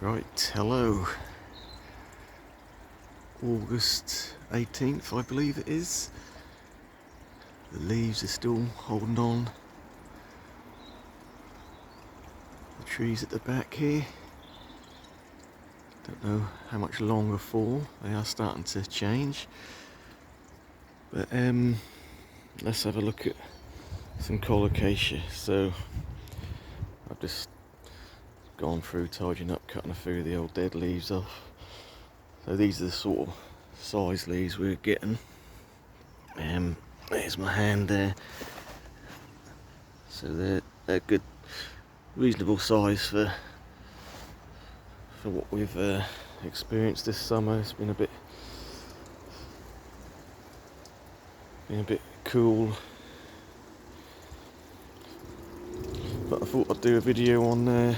Right, hello. August 18th, I believe it is. The leaves are still holding on. The trees at the back here. Don't know how much longer for. They are starting to change. But let's have a look at some Colocasia. So I've just gone through tidying up, cutting a few of the old dead leaves off. So these are the sort of size leaves we're getting. There's my hand there. So they're good, reasonable size for what we've experienced this summer. It's been a bit cool, but I thought I'd do a video on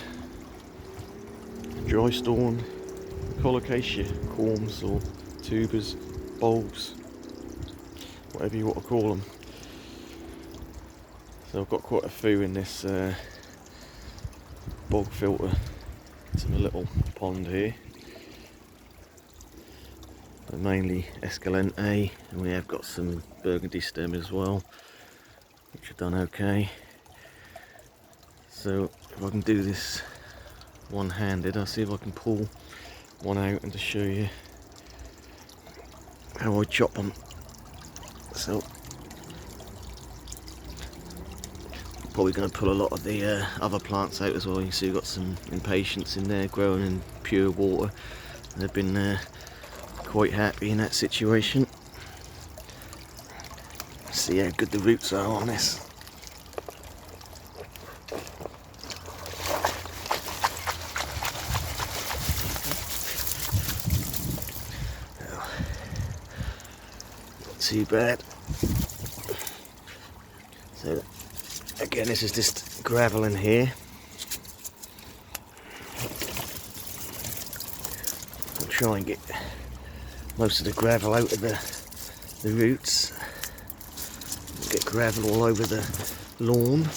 dry storm Colocasia corms or tubers, bulbs, whatever you want to call them. So I've got quite a few in this bog filter. It's in a little pond here. They're mainly Escalente, and we have got some burgundy stem as well, which have done okay. So if I can do this one-handed, I'll see if I can pull one out and to show you how I chop them. So probably going to pull a lot of the other plants out as well. You can see we've got some impatiens in there growing in pure water. They've been quite happy in that situation. See how good the roots are on this. Well, not too bad. So again, this is just gravel in here. I'll try and get most of the gravel out of the roots. Get gravel all over the lawn.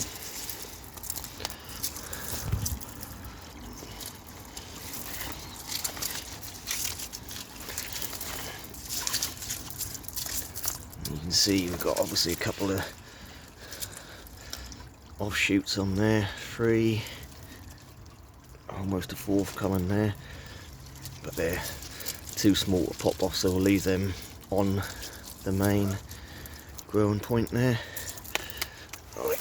You can see we've got obviously a couple of offshoots on there, 3, almost a 4th coming there, but they're too small to pop off, so we'll leave them on the main growing point there. Right.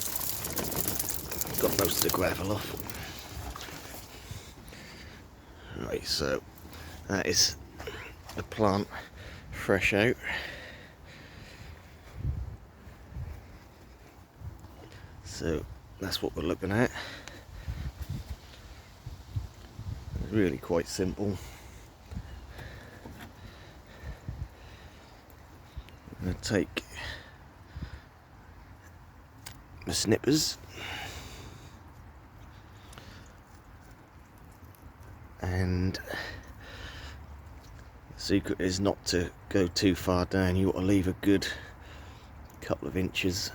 Got most of the gravel off. Right, so that is the plant fresh out. So that's what we're looking at. It's really quite simple. I'm going to take the snippers and the secret is not to go too far down. You want to leave a good couple of inches.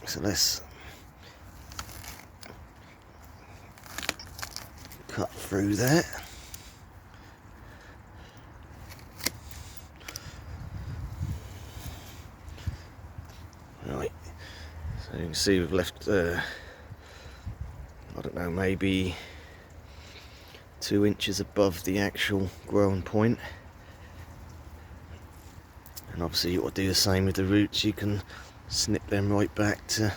So let's cut through that. Right, so you can see we've left, I don't know, maybe 2 inches above the actual growing point. And obviously you want to do the same with the roots. You can snip them right back to a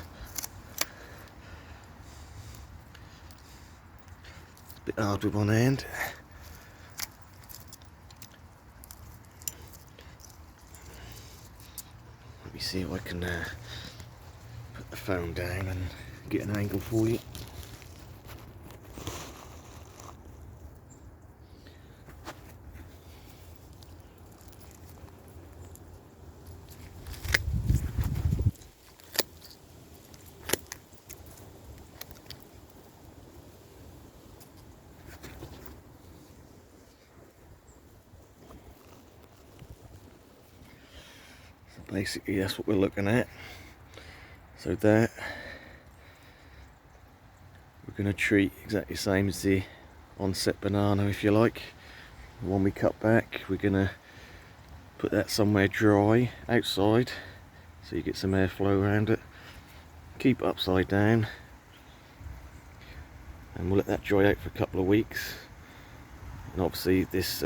bit hard with one hand. Let me see if I can put the phone down and get an angle for you. Basically that's what we're looking at. So that we're going to treat exactly the same as the onset banana, if you like. The one we cut back, we're gonna put that somewhere dry outside so you get some airflow around it. Keep it upside down, and we'll let that dry out for a couple of weeks. And obviously this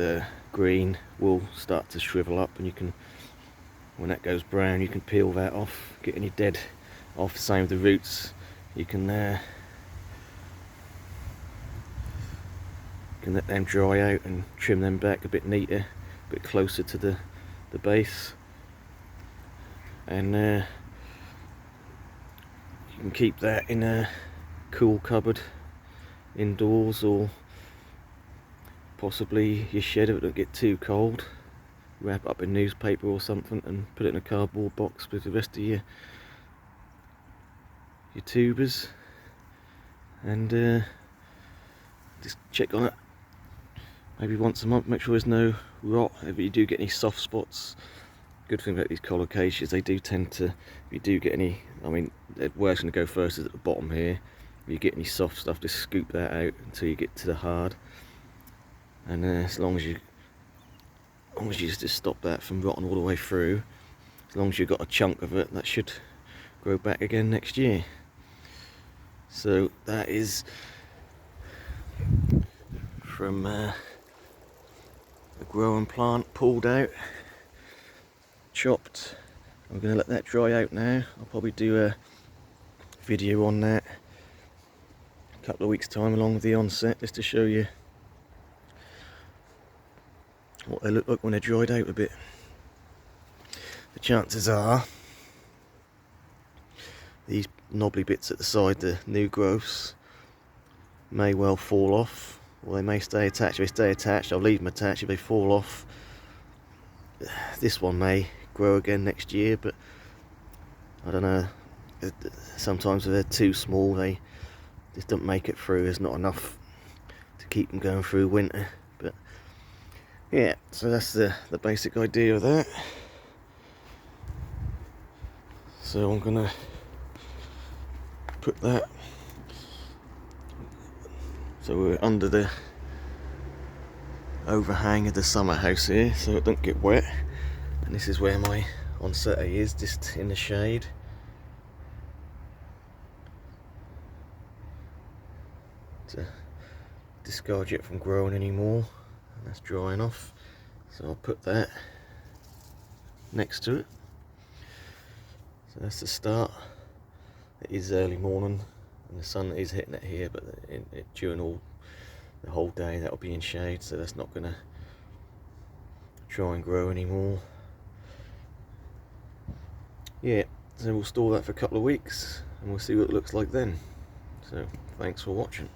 green will start to shrivel up, and you can, when that goes brown, you can peel that off, get any dead off. Same with the roots, you can let them dry out and trim them back a bit neater, a bit closer to the base. And you can keep that in a cool cupboard indoors, or possibly your shed if it don't get too cold. Wrap it up in newspaper or something and put it in a cardboard box with the rest of your tubers, and just check on it maybe once a month, make sure there's no rot. If you do get any soft spots, good thing about these colocasias, they do tend to, if you do get any, I mean, where it's going to go first is at the bottom here. If you get any soft stuff, just scoop that out until you get to the hard, and as long as you just stop that from rotting all the way through, as long as you've got a chunk of it, that should grow back again next year. So that is from the growing plant, pulled out, chopped. I'm going to let that dry out now. I'll probably do a video on that a couple of weeks time along with the onset, just to show you what they look like when they're dried out a bit. The chances are these knobbly bits at the side, the new growths, may well fall off, or they may stay attached. If they stay attached, I'll leave them attached. If they fall off, this one may grow again next year, but I don't know. Sometimes if they're too small, they just don't make it through. There's not enough to keep them going through winter. But yeah, so that's the basic idea of that. So I'm gonna put that, so we're under the overhang of the summer house here, so it don't get wet. And this is where my onset is, just in the shade. To discourage it from growing anymore, and that's drying off. So I'll put that next to it. So that's the start. It is early morning and the sun is hitting it here, but during the whole day that'll be in shade, so that's not gonna try and grow anymore. Yeah, so we'll store that for a couple of weeks and we'll see what it looks like then. So thanks for watching.